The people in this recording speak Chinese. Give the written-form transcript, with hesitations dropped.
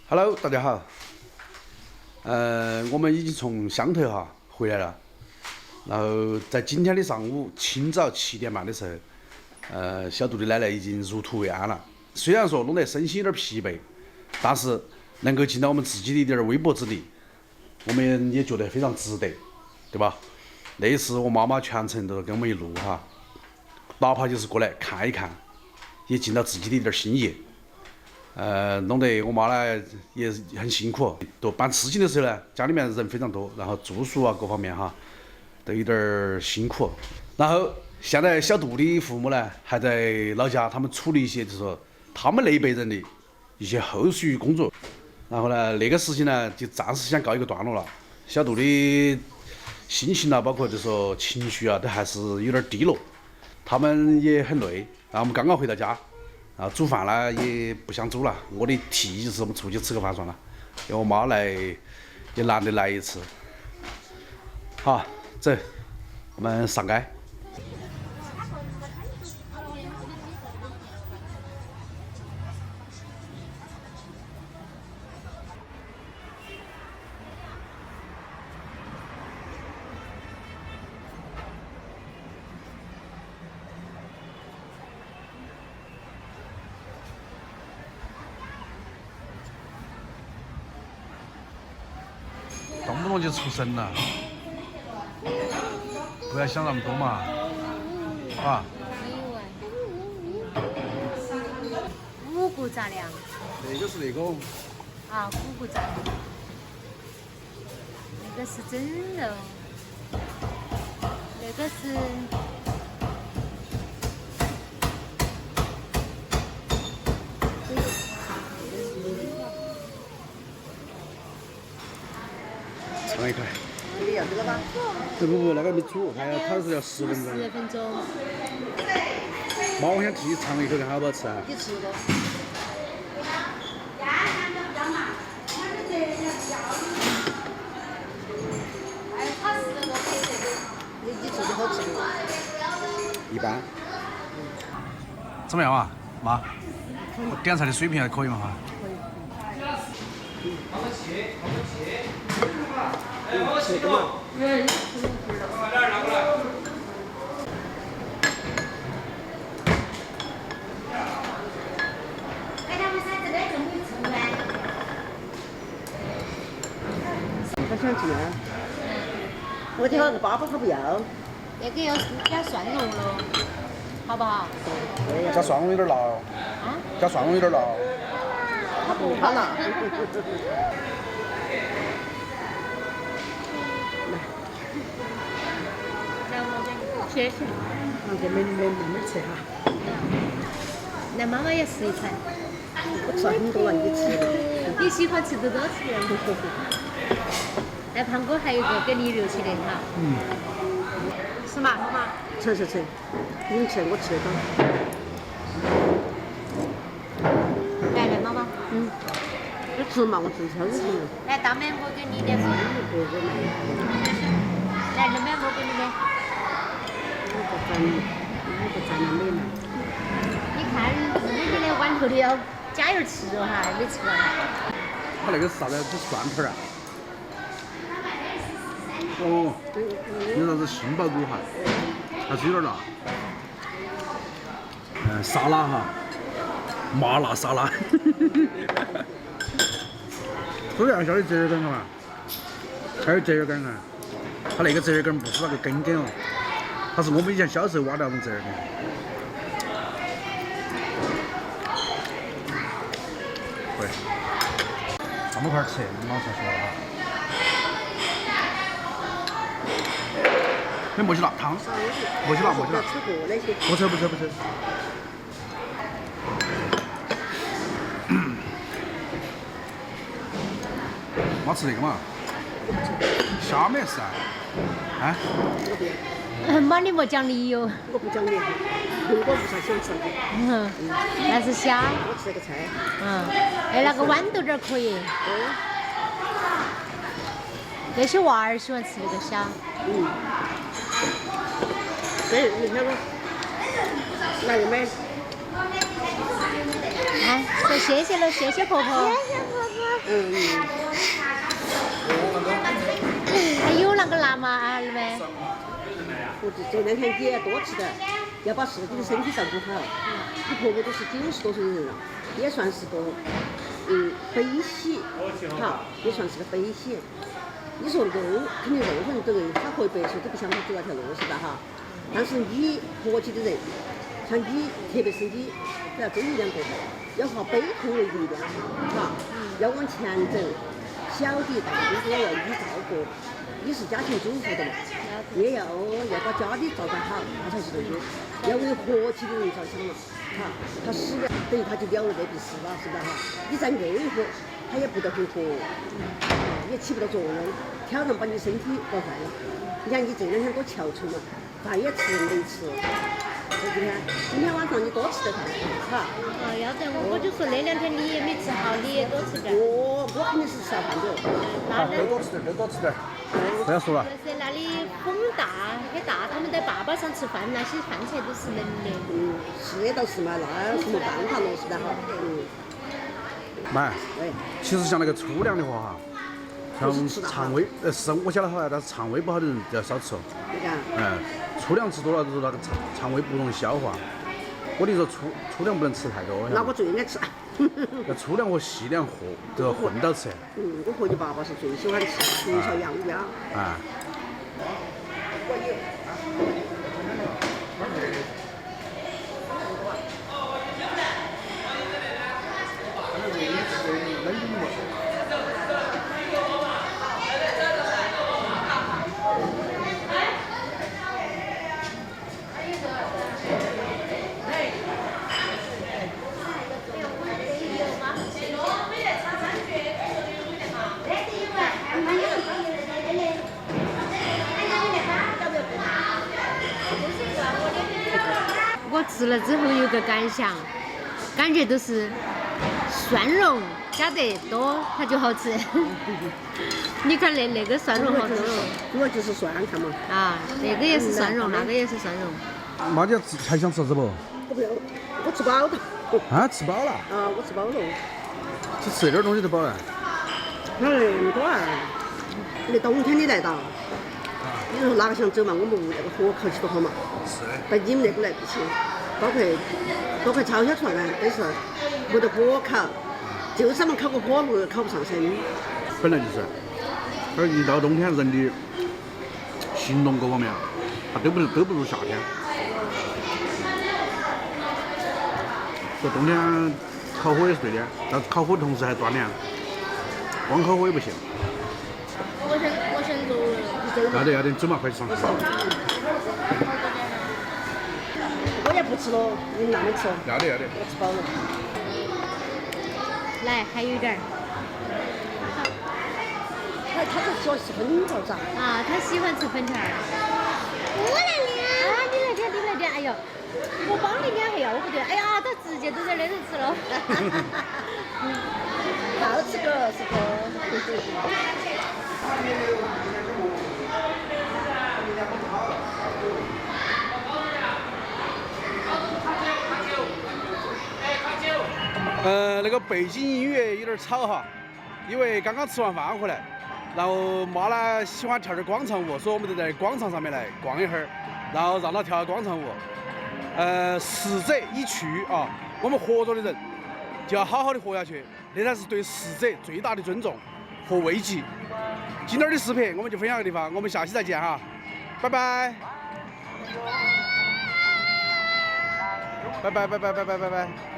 Hello，大家好。我们已经从乡头回来了，然后在今天的上午清早7点半的时候，小杜的奶奶已经入土为安了。虽然说弄得身心有点疲惫，但是能够尽到我们自己的一点微薄之力，我们也觉得非常值得，对吧？那一次我妈妈全程都跟我们一路哪怕就是过来看一看，也尽到自己的一点心意。弄得我妈呢也很辛苦，都办事情的时候呢，家里面人非常多，然后住宿各方面都有点辛苦。然后现在小杜的父母呢还在老家，他们处理一些就是说他们那一辈人的一些后续工作。然后呢，那个事情呢就暂时先告一个段落了。小杜的心情包括就是说情绪都还是有点低落，他们也很累。然后我们刚刚回到家。煮饭呢也不想煮了，我的提议就是我们出去吃个饭算了，因为我妈来也难得来一次。好，走，我们上街。动不动就出神了，不要想那么多嘛，啊。五谷杂粮。那个是那个。五谷杂粮。那个是蒸肉，那个是。尝一块。你要这个吗？不，那个没煮，还要烤是要10分钟。10分钟。妈，我想替你尝一口，看好不好吃啊？你吃过？你做的好吃不？一般。怎么样啊，妈？我点菜的水平还可以嘛吃的嘛。他想吃啊？我叫那个爸爸他不要。那个要蒜蓉了，好不好？加蒜蓉有点辣哦。加蒜蓉有点辣哦。他不怕辣。谢谢。给妹妹慢慢吃哈。来，妈妈也吃一餐。我吃很多了，你吃。你喜欢吃多多吃。来，胖哥还有一个给你留起的哈。是嘛，妈妈？吃，你吃我吃的。来，妈妈。你吃嘛，我自己挑着吃。来，大妹，我给你的。来，二妹，我给你的。你不沾了美嘛？你看你的碗头里要加油吃哦哈，没吃完。他那个是啥子？是蒜片啊？哦，有啥子杏鲍菇还是有点辣。沙拉麻辣沙拉。这样小的折耳根嘛，还有折耳根它那个折耳根不是那个根哦，它是我们以前小时候挖的那种折耳根。对，这么块吃，马上说了没墨西辣汤，墨西辣。吃过那些。不吃。妈吃那个嘛，虾面是妈，你莫讲理由。我不讲理，我不啥喜欢吃。那是虾。我吃个菜。那个豌豆点可以。那些娃儿喜欢吃那个虾。对，你看我，来买。来说谢谢了，谢谢婆婆。还有那个辣妈儿没？我这两天你也多吃点，要把自己的身体照顾好。你婆婆都是90多岁的人了，也算是个悲喜，好，也算是个悲喜。你说肉，肯定任何人都认，他活100岁都不想他走那条路，是吧哈？但是你活起的人，像你，特别是你，都要正能量过活，要化悲痛为力量，哈，要往前走。小弟大弟都要你照顾，你是家庭主妇的嘛，也要把家里照顾好，那才是对的。要为活起的人着想嘛，哈，他死了等于他就了了这笔事了，是不是哈？你在硬活，他也不得很活，也起不到作用，挑然把你身体搞坏了。你看你这两天多憔悴嘛，饭也吃没吃。今天晚上你多吃点饭，哈。要得，我就说那2天你也没吃好，你也多吃点。我肯定是吃了饭的。多多吃点，多多吃点。不要说了。就是那里风大很大，他们在坝坝上吃饭，那些饭菜都是冷的。是倒是嘛，那有什么办法咯？是的哈。妈，其实像那个粗粮的话哈，像肠胃我晓得好，但是肠胃不好的人就要少吃哦。粗粮吃多了就是那个肠胃不容易消化。我跟你说，粗粮不能吃太多。那我最爱吃。那粗粮和细粮都要混到吃。我和你爸爸是最喜欢吃，从小养家。我吃了之后有个感想，感觉都是蒜蓉加得多，它就好吃。你看那个蒜蓉好多哦。主要就是蒜，看嘛。那个也是蒜蓉，那个也是蒜蓉。妈姐还想吃什么？我不要，我吃饱了。吃饱了。我吃饱了。只吃点东西就饱了。哪那么多啊？那冬天的来到，你说哪个想走嘛？我们屋那个火烤起多好嘛。是的。但你们那个来不起，多块炒小船啊，都是没得火烤，就是他们烤个火炉烤不上身。本来就是，而一到冬天，人的行动各方面，它都不如夏天。说冬天烤火也是对的，但是烤火的同时还锻炼，光烤火也不行。我想走了。要得，走嘛，快去上课。我也不吃了，你慢慢吃。要得。我吃饱了。来，还有一点儿。他就喜欢吃粉条咋？他喜欢吃粉条。我来拎。你来点，哎呦，我帮你拎还要不对，哎呀，他直接都在那头吃了。好吃个是个。那个背景音乐有点吵哈，因为刚刚吃完饭回来，然后妈呢喜欢跳点广场舞，所以我们就在广场上面来逛一会儿，然后让她跳广场舞。逝者已去啊，我们活着的人就要好好的活下去，那才是对逝者最大的尊重和慰藉。今天的视频我们就分享这个地方，我们下期再见哈，拜拜。拜拜。